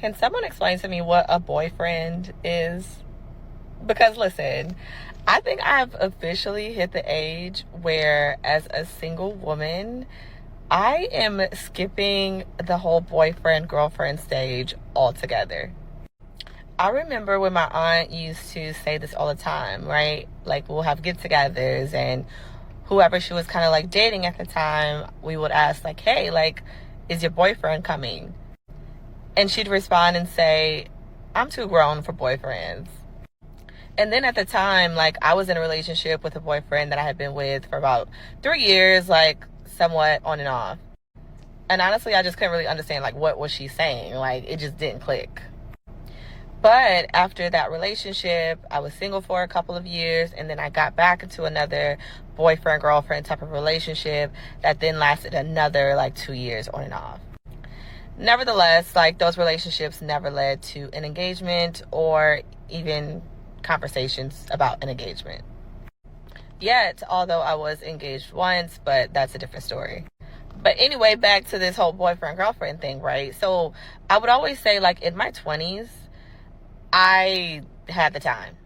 Can someone explain to me what a boyfriend is? Because listen, I think I've officially hit the age where, as a single woman, I am skipping the whole boyfriend girlfriend stage altogether. I remember when my aunt used to say this all the time, right? Like, we'll have get togethers, and whoever she was kind of like dating at the time, we would ask, like, hey, like, is your boyfriend coming? And she'd respond and say, I'm too grown for boyfriends. And then at the time, like, I was in a relationship with a boyfriend that I had been with for about 3 years, like, somewhat on and off. And honestly, I just couldn't really understand, like, what was she saying? Like, it just didn't click. But after that relationship, I was single for a couple of years, and then I got back into another boyfriend girlfriend type of relationship that then lasted another like 2 years on and off. Nevertheless, like, those relationships never led to an engagement or even conversations about an engagement. Yet, although I was engaged once, but that's a different story. But anyway, back to this whole boyfriend girlfriend thing, right? So I would always say, like, in my 20s, I had the time.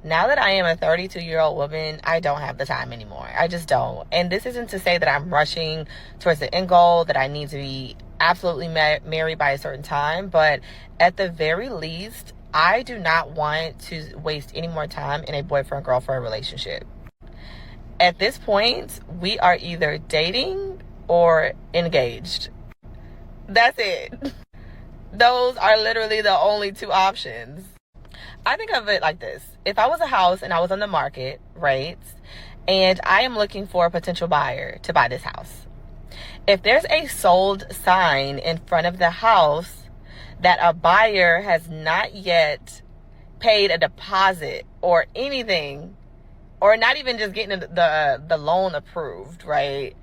Now that I am a 32-year-old woman, I don't have the time anymore. I just don't. And this isn't to say that I'm rushing towards the end goal, that I need to be absolutely married by a certain time. But at the very least, I do not want to waste any more time in a boyfriend-girlfriend relationship. At this point, we are either dating or engaged. That's it. Those are literally the only two options. I think of it like this. If I was a house and I was on the market, right? And I am looking for a potential buyer to buy this house. If there's a sold sign in front of the house that a buyer has not yet paid a deposit or anything, or not even just getting the loan approved, right?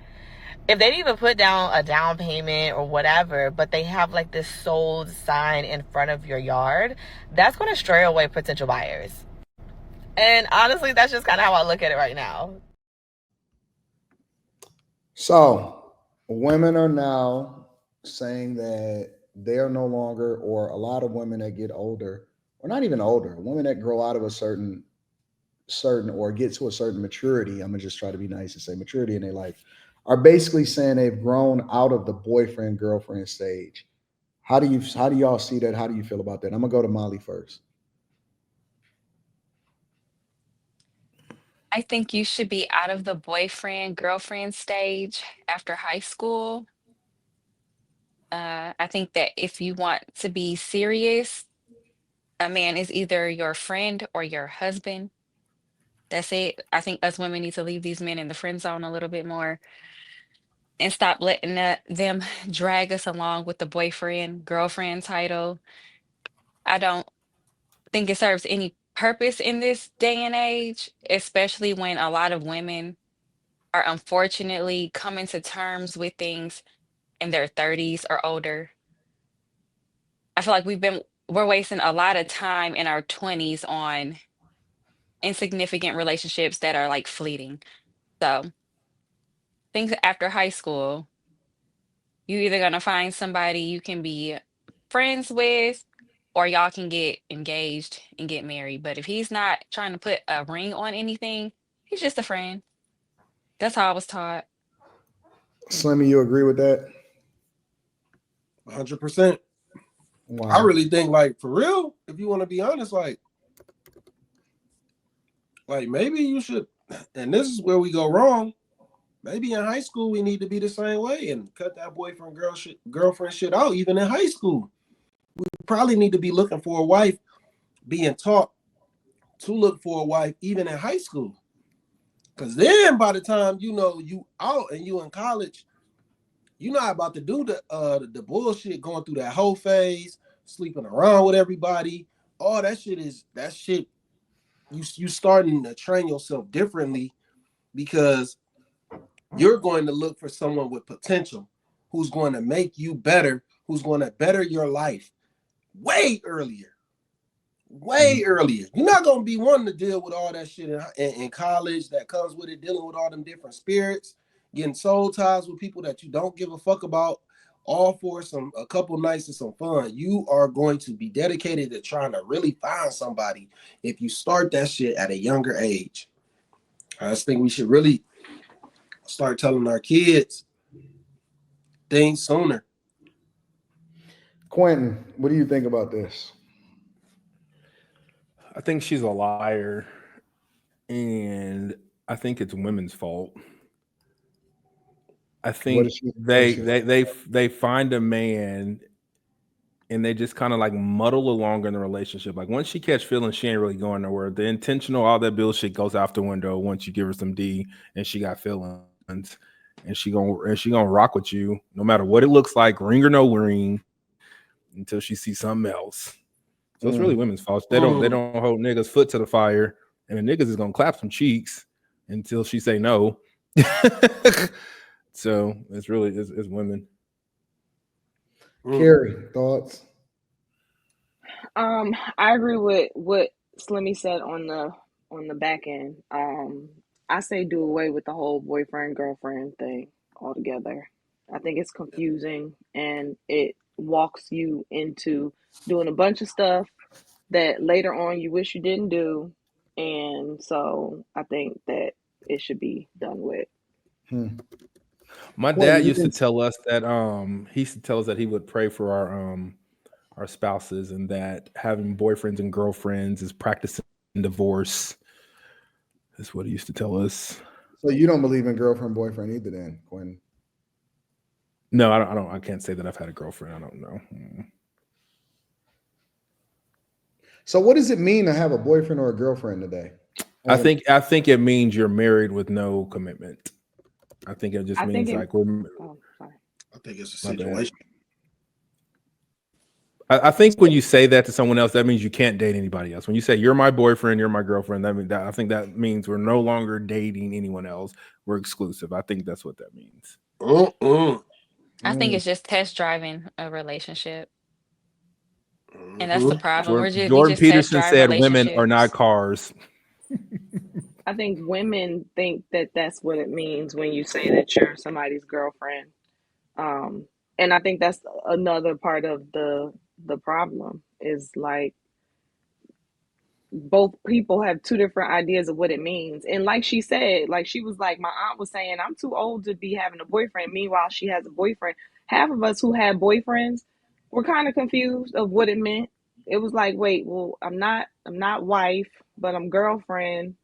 If they didn't even put down a down payment or whatever, but they have like this sold sign in front of your yard, that's going to stray away potential buyers. And honestly, that's just kind of how I look at it right now. So women are now saying that they are no longer, or a lot of women that get older, or not even older, women that grow out of a certain or get to a certain maturity. I'm gonna just try to be nice and say maturity in their life, are basically saying they've grown out of the boyfriend girlfriend stage. How do y'all see that? How do you feel about that? I'm gonna go to Molly first. I think you should be out of the boyfriend girlfriend stage after high school. I think that if you want to be serious, a man is either your friend or your husband. That's it. I think us women need to leave these men in the friend zone a little bit more and stop letting them drag us along with the boyfriend girlfriend title. I don't think it serves any purpose in this day and age, especially when a lot of women are unfortunately coming to terms with things in their 30s or older. I feel like we're wasting a lot of time in our 20s on insignificant relationships that are like fleeting. So, things after high school, you either gonna find somebody you can be friends with or y'all can get engaged and get married. But if he's not trying to put a ring on anything, he's just a friend. That's how I was taught. Slimmy, you agree with that? 100%. I Wow. really think, like, for real, if you want to be honest, like maybe you should, and this is where we go wrong. Maybe in high school we need to be the same way and cut that girlfriend shit out. Even in high school, we probably need to be looking for a wife, being taught to look for a wife even in high school. Cause then by the time you know you out and you in college, you're not about to do the bullshit going through that whole phase, sleeping around with everybody. All that shit. You starting to train yourself differently because you're going to look for someone with potential who's going to make you better, who's going to better your life way earlier. Way earlier. You're not going to be wanting to deal with all that shit in college that comes with it, dealing with all them different spirits, getting soul ties with people that you don't give a fuck about, all for a couple nights of some fun. You are going to be dedicated to trying to really find somebody if you start that shit at a younger age. I just think we should really start telling our kids things sooner. Quentin, what do you think about this? I think she's a liar, and I think it's women's fault. I What think is she? What is they she? they they they find a man and they just kind of like muddle along in the relationship. Like once she catch feelings, she ain't really going nowhere. The intentional, all that bullshit goes out the window once you give her some D and she got feelings, and she gonna rock with you no matter what it looks like, ring or no ring, until she sees something else. So it's really women's fault. They don't hold niggas' foot to the fire, and the niggas is gonna clap some cheeks until she say no. So it's women. Carrie, thoughts? I agree with what Slimmy said on the back end. I say do away with the whole boyfriend girlfriend thing altogether. I think it's confusing and it walks you into doing a bunch of stuff that later on you wish you didn't do. And so I think that it should be done with. Hmm. My Quentin, dad you used to can. tell us that he used to tell us that he would pray for our spouses, and that having boyfriends and girlfriends is practicing divorce. That's what he used to tell us. So you don't believe in girlfriend boyfriend either, then, Quentin? No, I don't. I can't say that I've had a girlfriend. I don't know. So what does it mean to have a boyfriend or a girlfriend today? I think it means you're married with no commitment. I think it just I think means it, like we're. oh, sorry. I think it's a My bad. situation. I think when you say that to someone else, that means you can't date anybody else. When you say you're my boyfriend, you're my girlfriend, I think that means we're no longer dating anyone else. We're exclusive. I think that's what that means. I think Mm. it's just test driving a relationship. And that's the I problem. don't. We Jordan just test Peterson drive said women are not relationships. cars. I think women think that that's what it means when you say that you're somebody's girlfriend. Um, and I think that's another part of the problem is like both people have two different ideas of what it means. And like she said, like she was like, my aunt was saying, I'm too old to be having a boyfriend. Meanwhile, she has a boyfriend. Half of us who had boyfriends were kind of confused of what it meant. It was like, wait, well, I'm not wife, but I'm girlfriend,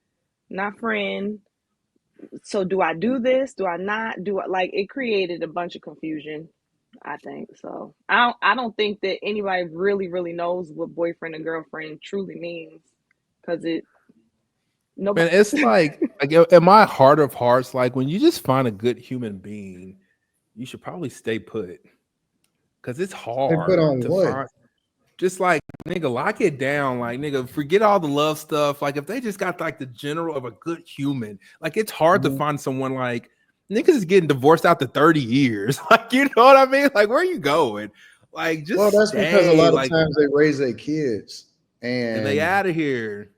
not friend. So do I do this? Do I not? Do I like it created a bunch of confusion, I think. So I don't think that anybody really knows what boyfriend and girlfriend truly means because it Man, nobody. it's like in my heart of hearts, like when you just find a good human being, you should probably stay put. Cause it's They put hard on to what? find. Just like nigga, lock it down. Like nigga, forget all the love stuff. Like if they just got like the general of a good human, like it's hard to Mhm. find someone like niggas is getting divorced after 30 years. Like you know what I mean? Like where are you going? Like Well, just that's because a stay. lot of Like times they raise their kids, and they and out of here.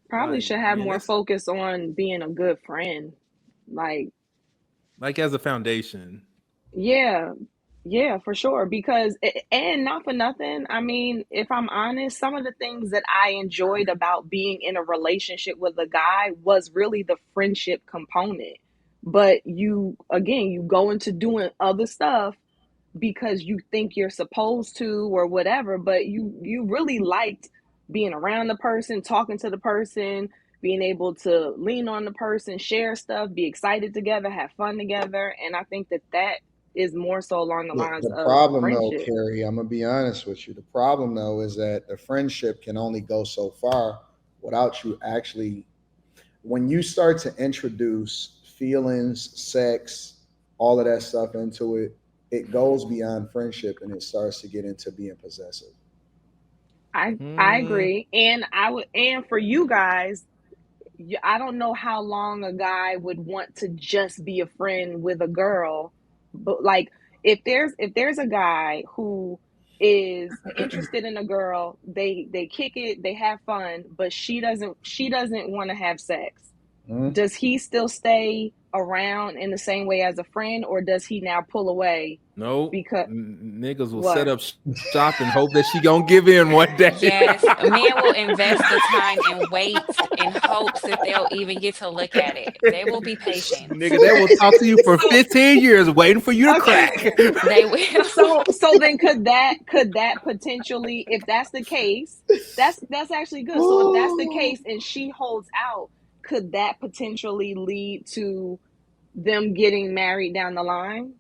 Probably Like should have man, more that's focus on being a good friend. Like, like as a foundation. yeah, yeah, for sure. Because, and not for nothing, I mean, if I'm honest, some of the things that I enjoyed about being in a relationship with a guy was really the friendship component. But you, again, you go into doing other stuff because you think you're supposed to or whatever, but you really liked being around the person, talking to the person, being able to lean on the person, share stuff, be excited together, have fun together. And I think that that is more so along the lines the of problem, though, friendship. Carrie, I'm gonna be honest with you. The problem, though, is that the friendship can only go so far without you actually. When you start to introduce feelings, sex, all of that stuff into it, it goes beyond friendship and it starts to get into being possessive. I Mm, agree. And I would, and for you guys, I don't know how long a guy would want to just be a friend with a girl, but like if there's a guy who is interested in a girl, they kick it, they have fun, but she doesn't want to have sex. Mhm. Does he still stay around in the same way as a friend, or does he now pull away No, because niggas will set what? up shop and hope that she gonna give in one day. Yes, men will invest the time and wait in hopes that they'll even get to look at it. They will be patient. Nigga, they will talk to you for 15 years waiting for you to Okay. crack. They will. So then could that potentially, if that's the case, that's actually good. So if that's the case and she holds out, could that potentially lead to them getting married down the line?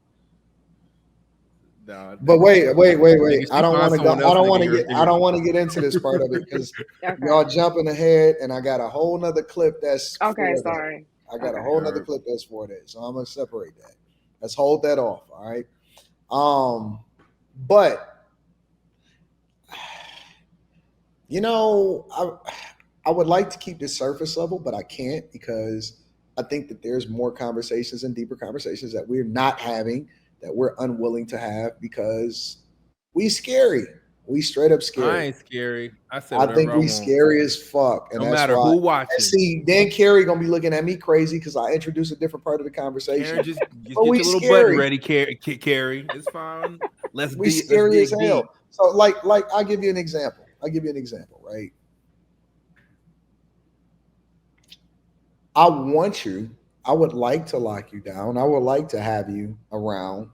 Nah, But wait. nigga, I she don't find want to go. someone else, nigga, I don't want to get into this part of it because y'all Okay. jumping ahead, and I got a whole nother clip that's Okay, for that. sorry. I got a Okay. whole nother clip that's for that. So I'm gonna separate that. Let's hold that off. All right. But you know, I would like to keep this surface level, but I can't because I think that there's more conversations and deeper conversations that we're not having, that we're unwilling to have because we scary. We straight up I scary. ain't scary. I say I whatever think I we want. scary as fuck, and No that's matter why. who And watching. see, Dan Carey gonna be looking at me crazy because I introduced a different part of the conversation. Karen, just But get your we little scary. button ready, Carrie. It's fine. We Let's scary dig as hell. deep. So like I'll give you an example. Right? I want you. I would like to lock you down. I would like to have you around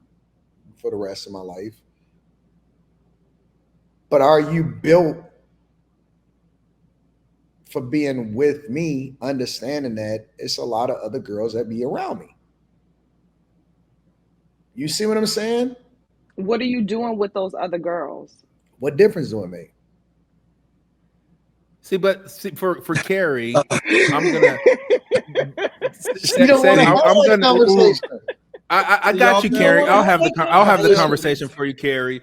for the rest of my life. But are you built for being with me, understanding that it's a lot of other girls that be around me? You see what I'm saying? What are you doing with those other girls? What difference do it make? See, for Carrie, I'm gonna You don't want to have I'm that gonna. conversation. I Y'all got you, feel Carrie. what I'll I'm have saying? I'll have the Listen. conversation for you, Carrie.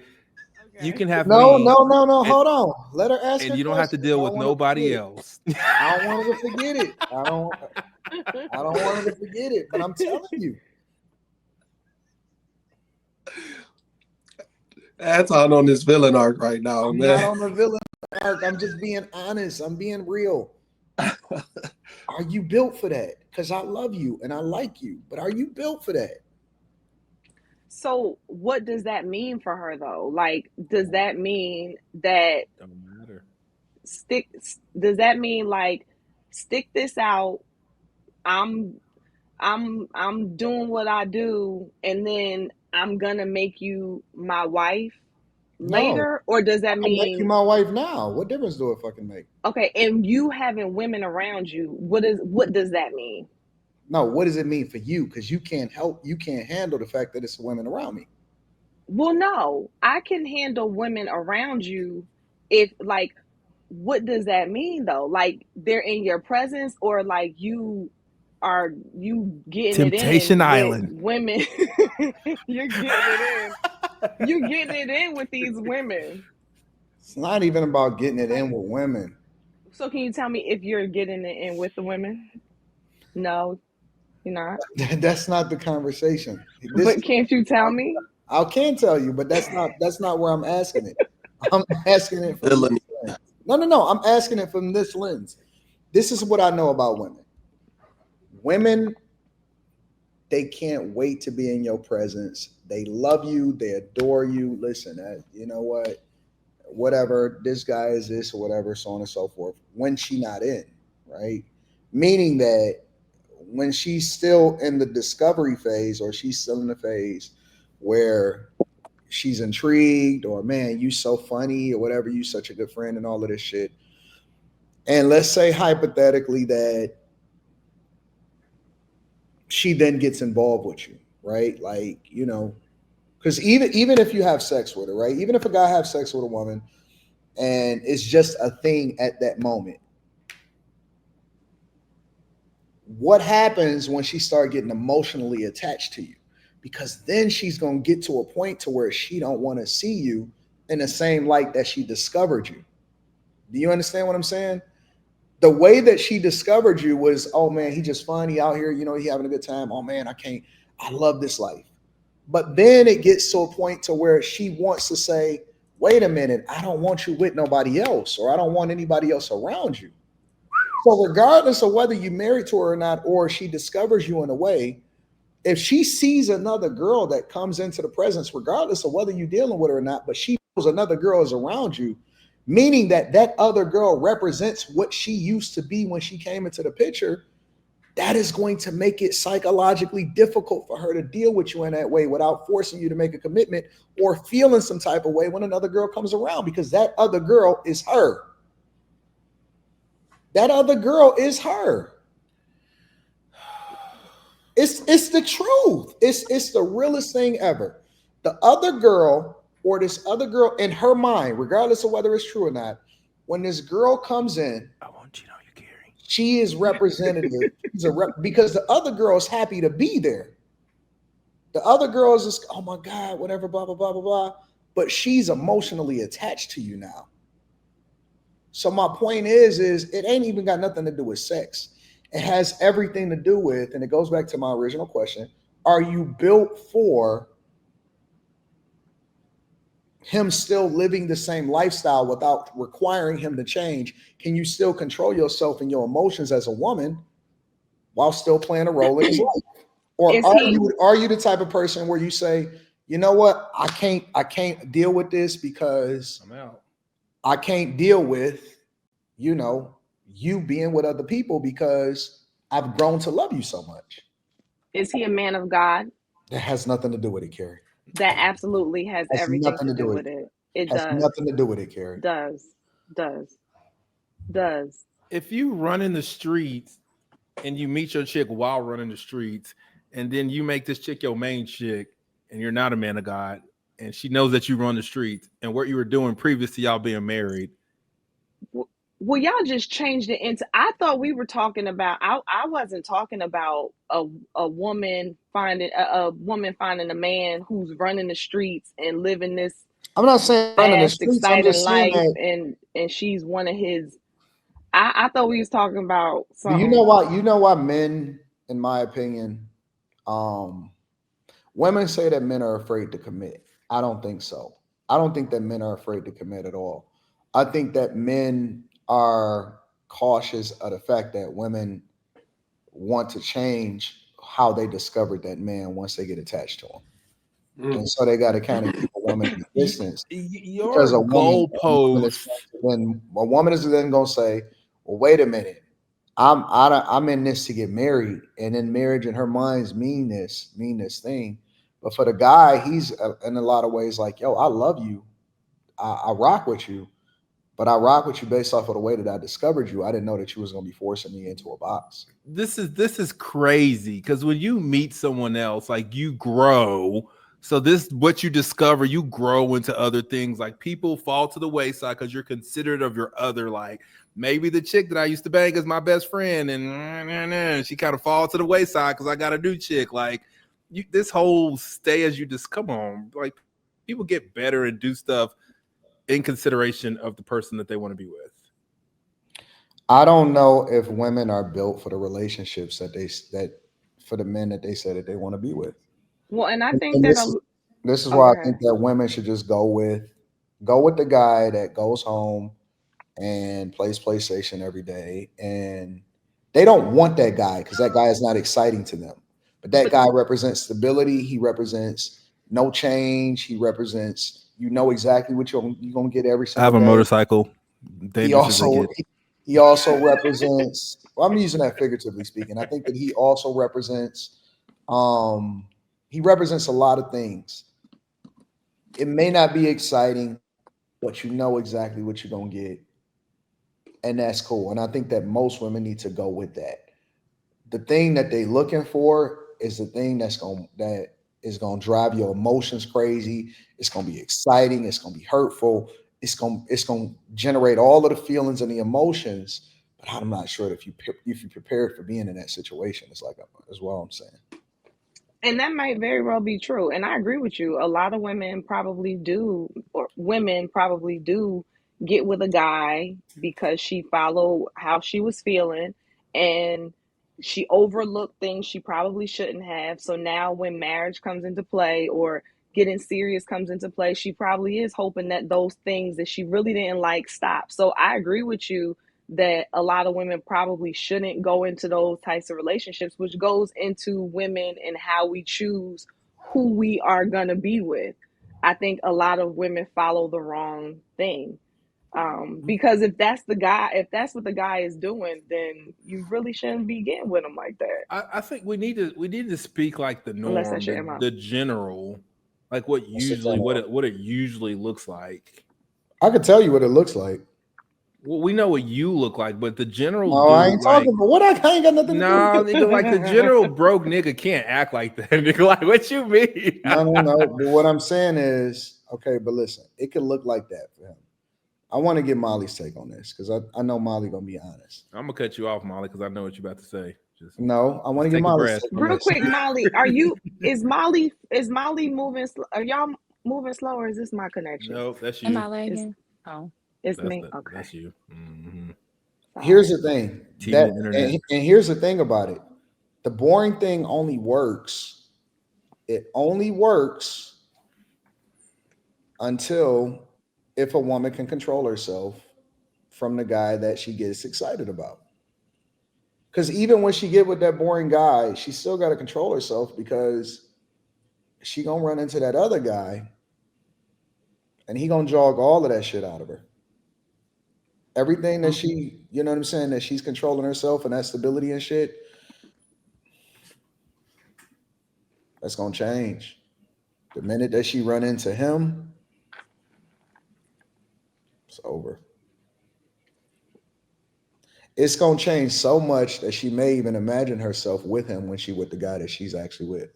You can have No. me, Hold on. Let her ask and her you don't have to question. deal I with don't want her to nobody forget it. else. I don't want her to forget it. I don't want her to forget it. But I'm telling you. Anton on this villain arc right now, I'm man. not on the villain arc. I'm just being honest. I'm being real. Are you built for that? Because I love you and I like you, but are you built for that? So what does that mean for her though? Like, does that mean that Don't matter. stick? Does that mean like stick this out? I'm I'm doing what I do, and then I'm gonna make you my wife No, later, or does I that can make you mean my wife now. What difference do it fucking make? okay? And you having women around you, what does that mean? No, what does it mean for you? Because you can't handle the fact that it's women around me. Well, no, I can handle women around you if like what does that mean though? Like they're in your presence or like you getting it Temptation in with Island. women. You're getting it in. You're getting it in with these women. It's not even about getting it in with women. So can you tell me if you're getting it in with the women? No, you're not. That's not the conversation. This But is can't you tell me? I can tell you, but that's not where I'm asking it. I'm asking it from Villain. this lens. No. I'm asking it from this lens. This is what I know about women. Women, they can't wait to be in your presence. They love you. They adore you. Listen, you know what? Whatever, this guy is this or whatever, so on and so forth. When she not in, right? Meaning that when she's still in the discovery phase or she's still in the phase where she's intrigued or man, you so funny or whatever, you such a good friend and all of this shit. And let's say hypothetically that she then gets involved with you, right? Like, because even if you have sex with her, right? Even if a guy has sex with a woman and it's just a thing at that moment, what happens when she start getting emotionally attached to you? Because then she's gonna get to a point to where she don't want to see you in the same light that she discovered you. Do you understand what I'm saying? The way that she discovered you was, oh man, he just fun, he out here, he having a good time. Oh man, I love this life. But then it gets to a point to where she wants to say, wait a minute, I don't want you with nobody else, or I don't want anybody else around you. So regardless of whether you're married to her or not, or she discovers you in a way, if she sees another girl that comes into the presence, regardless of whether you're dealing with her or not, but she knows another girl is around you, meaning that that other girl represents what she used to be when she came into the picture, that is going to make it psychologically difficult for her to deal with you in that way without forcing you to make a commitment or feeling some type of way when another girl comes around, because that other girl is her. That other girl is her. It's the truth. It's the realest thing ever. The other girl, or this other girl in her mind, regardless of whether it's true or not, when this girl comes in, I want you to know you, Gary. she is representative. Because the other girl is happy to be there. The other girl is just, oh my God, whatever, blah, blah, blah, blah, blah. But she's emotionally attached to you now. So my point is it ain't even got nothing to do with sex. It has everything to do with, and it goes back to my original question, are you built for him still living the same lifestyle without requiring him to change? Can you still control yourself and your emotions as a woman while still playing a role in his life? Or Is he are you the type of person where you say, you know what, I can't deal with this because I'm out. I can't deal with, you being with other people because I've grown to love you so much. is he a man of God? That has nothing to do with it, Carrie. That absolutely has Has everything nothing to to do do with with it. it. It Has does. nothing to do with it, Carrie. Does. Does. Does. If you run in the streets and you meet your chick while running the streets, and then you make this chick your main chick, and you're not a man of God, and she knows that you run the streets and what you were doing previous to y'all being married. Well, y'all just changed it into. I thought we were talking about. I wasn't talking about a woman finding a man who's running the streets and living this I'm not saying running the fast, streets. I'm exciting just saying life, that. and she's one of his. I thought we was talking about Do you know something. why? You know why men, in my opinion, um, women say that men are afraid to commit. I don't think so. I don't think that men are afraid to commit at all. I think that men are cautious of the fact that women want to change how they discovered that man once they get attached to him. And so they got to kind of keep a woman in distance, because Your a woman is goalpost. then going to say, well, wait a minute. I'm in this to get married, and in marriage in her minds mean this thing. But for the guy, he's in a lot of ways like, yo, I love you. I rock with you, but I rock with you based off of the way that I discovered you. I didn't know that you was going to be forcing me into a box. This is crazy, because when you meet someone else, like, you grow. So this, what you discover, you grow into other things. Like, people fall to the wayside because you're considerate of your other. Like, maybe the chick that I used to bang is my best friend, and she kind of falls to the wayside because I got a new chick. Like, this whole stay as you just come on. Like, people get better and do stuff in consideration of the person that they want to be with. I don't know if women are built for the relationships that for the men that they say that they want to be with. Well, and I think And that. this is Oh, why go I think ahead. that women should just go with the guy that goes home and plays PlayStation every day, and they don't want that guy because that guy is not exciting to them. But that But guy represents stability. He represents no change. He represents, exactly what you're gonna get every I single have a day. motorcycle, He dangerous as they also get. he also represents. Well, I'm using that figuratively speaking. I think that he also represents. Um, he represents a lot of things. It may not be exciting, but you know exactly what you're gonna get, and that's cool. And I think that most women need to go with that. The thing that they looking for is the thing that is gonna drive your emotions crazy. It's gonna be exciting. It's gonna be hurtful. It's gonna generate all of the feelings and the emotions. But I'm not sure that if you prepared for being in that situation. It's like as well. I'm saying. and that might very well be true. And I agree with you. A lot of women probably do, or women probably do get with a guy because she followed how she was feeling, and she overlooked things she probably shouldn't have. So now when marriage comes into play, or getting serious comes into play, she probably is hoping that those things that she really didn't like stop. So I agree with you that a lot of women probably shouldn't go into those types of relationships, which goes into women and how we choose who we are going to be with. I think a lot of women follow the wrong thing. Because if that's the guy, if that's what the guy is doing, then you really shouldn't be getting with him like that, I think we need to speak like the unless that's norm, your the MO. the general, like what That's the usually general. what it usually looks like. I could tell you what it looks like. Well, we know what you look like, but the general No, I dude, ain't talking like, about what I ain't got nothing to do with nah, it. nigga, like the general broke nigga can't act like that. Nigga, like, what you mean? No, no, no. But what I'm saying is, okay, but listen, it could look like that for him. I want to get Molly's take on this because I know Molly gonna be honest. I'm gonna cut you off, Molly, because I know what you're about to say. Just, No, I want just to get take a Molly's breath. take on Real this. quick, Molly, is Molly moving? Are y'all moving slow, or is this my connection? No, that's Am you. I It's lagging? Oh, it's me. Okay, That's you. Here's sorry. the thing TV that, and internet. and here's the thing about it. The boring thing only works. It only works until if a woman can control herself from the guy that she gets excited about. Because even when she get with that boring guy, she still got to control herself because she gonna run into that other guy, and he gonna jog all of that shit out of her. Everything that she, you know what I'm saying, that she's controlling herself and that stability and shit, that's gonna change. The minute that she run into him, it's over. It's gonna change so much that she may even imagine herself with him when she with the guy that she's actually with.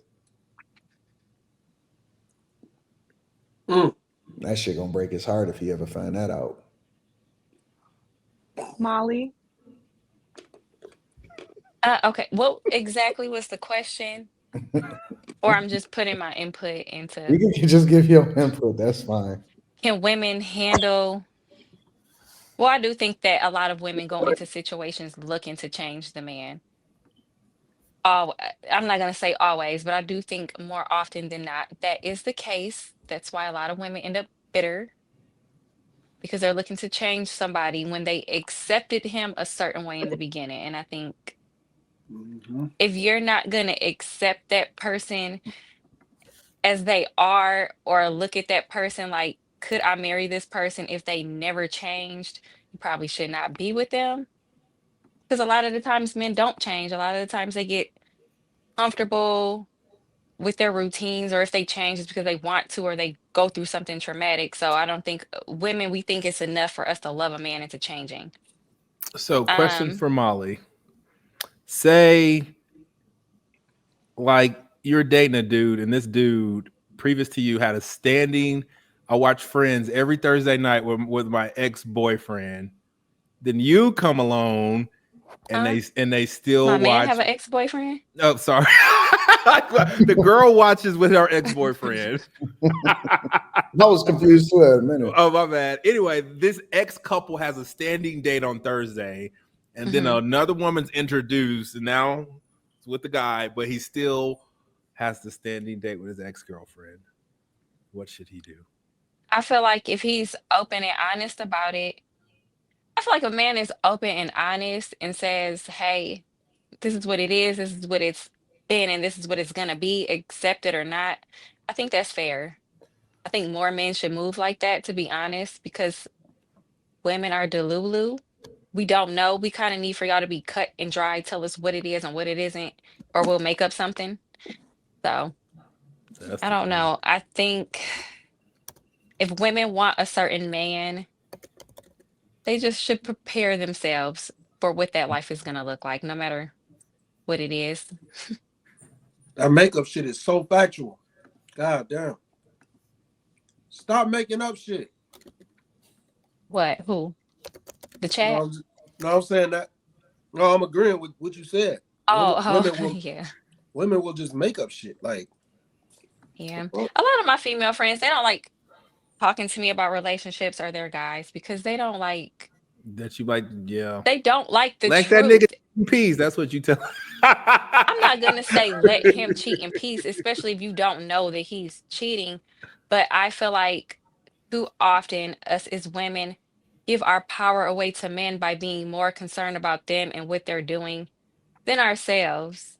Mm. That shit gonna break his heart if he ever find that out. Molly, okay. What exactly was the question? Or I'm just putting my input You into, can just give your input. That's fine. can women handle? Well, I do think that a lot of women go into situations looking to change the man. I'm not going to say always, but I do think more often than not that is the case. That's why a lot of women end up bitter because they're looking to change somebody when they accepted him a certain way in the beginning. And I think Mhm. if you're not going to accept that person as they are, or look at that person like, could I marry this person if they never changed? You probably should not be with them. Because a lot of the times men don't change. A lot of the times they get comfortable with their routines, or if they change, it's because they want to, or they go through something traumatic. So I don't think women, we think it's enough for us to love a man into changing. So, question Um, for Molly: say, like, you're dating a dude, and this dude, previous to you, had a standing. I watch Friends every Thursday night with my ex boyfriend. Then you come along, and huh? they still My man have watch. an ex-boyfriend? Oh, sorry. The girl watches with her ex boyfriend. I was confused too at a minute. Oh, my bad. Anyway, this ex couple has a standing date on Thursday, and then Hmm. another woman's introduced, and now it's with the guy, but he still has the standing date with his ex girlfriend. What should he do? I feel like if he's open and honest about it, I feel like a man is open and honest and says, hey, this is what it is, this is what it's been, and this is what it's gonna be, accept it or not. I think that's fair. I think more men should move like that, to be honest, because women are delulu. We don't know. We kind of need for y'all to be cut and dry, tell us what it is and what it isn't, or we'll make up something. So That's I the don't key. know. I think if women want a certain man, they just should prepare themselves for what that life is gonna look like, no matter what it is. That makeup shit is so factual. God damn. Stop making up shit. What? Who? The No, chat? I'm saying that. No, I'm agreeing with what you said. Oh, Women oh, will yeah. women will just make up shit. Like, Yeah. the fuck? A lot of my female friends, they don't like talking to me about relationships or their guys because That you like, yeah. they don't like the Like that nigga truth. in peace. That's what you tell. I'm not gonna say let him cheat in peace, especially if you don't know that he's cheating. But I feel like too often us as women, give our power away to men by being more concerned about them and what they're doing than ourselves.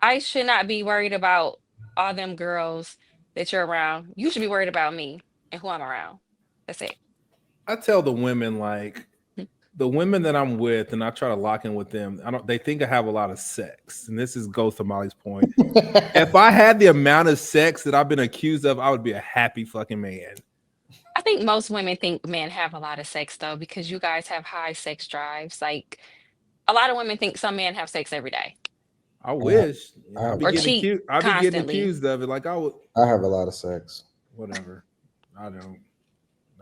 I should not be worried about all them girls that you're around. You should be worried about me and who I'm around. That's it. I tell the women, like, the women that I'm with, and I try to lock in with them. I don't. They think I have a lot of sex, and this is goes to Molly's point. If I had the amount of sex that I've been accused of, I would be a happy fucking man. I think most women think men have a lot of sex though, because you guys have high sex drives. Like a lot of women think some men have sex every day I wish. I have, or cheat I'd be getting constantly. accused of it. Like I would. I have a lot of sex. Whatever. I don't.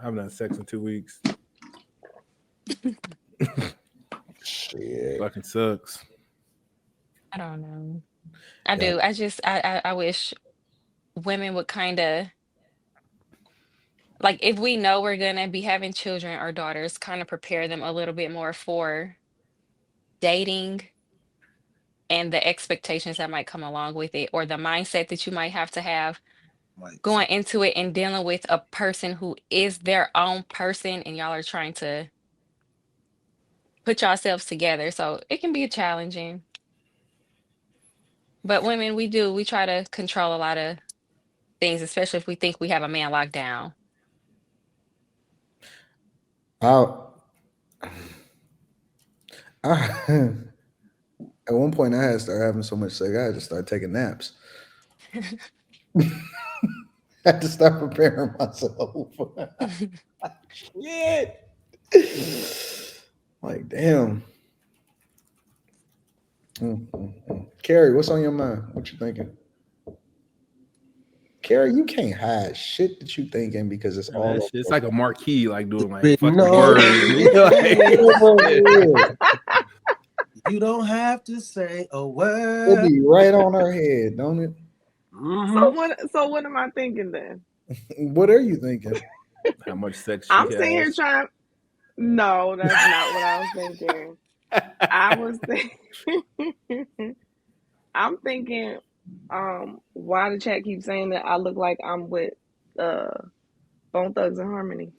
I haven't had sex in 2 weeks. Shit. Fucking sucks. I don't know. I Yeah. do. I wish women would kind of like if we know we're gonna be having children or daughters, kind of prepare them a little bit more for dating and the expectations that might come along with it, or the mindset that you might have to have Like, going into it and dealing with a person who is their own person and y'all are trying to put yourselves together. So it can be challenging. But women, we try to control a lot of things, especially if we think we have a man locked down. I, I at one point I had to start having so much sex, I had to start taking naps. I had to start preparing myself. Shit. Like, damn. Carrie, what's on your mind? What you thinking? Carrie, you can't hide shit that you thinking because it's all over. It's like a marquee, like doing like written fucking all words. you don't have to say a It'll word. be right on her head, don't it? So what am I thinking then? What are you thinking? How much sex she I'm sitting here has. trying. No, that's not what I was thinking. I was thinking. I'm thinking. Why the chat keeps saying that I look like I'm with Bone Thugs and Harmony.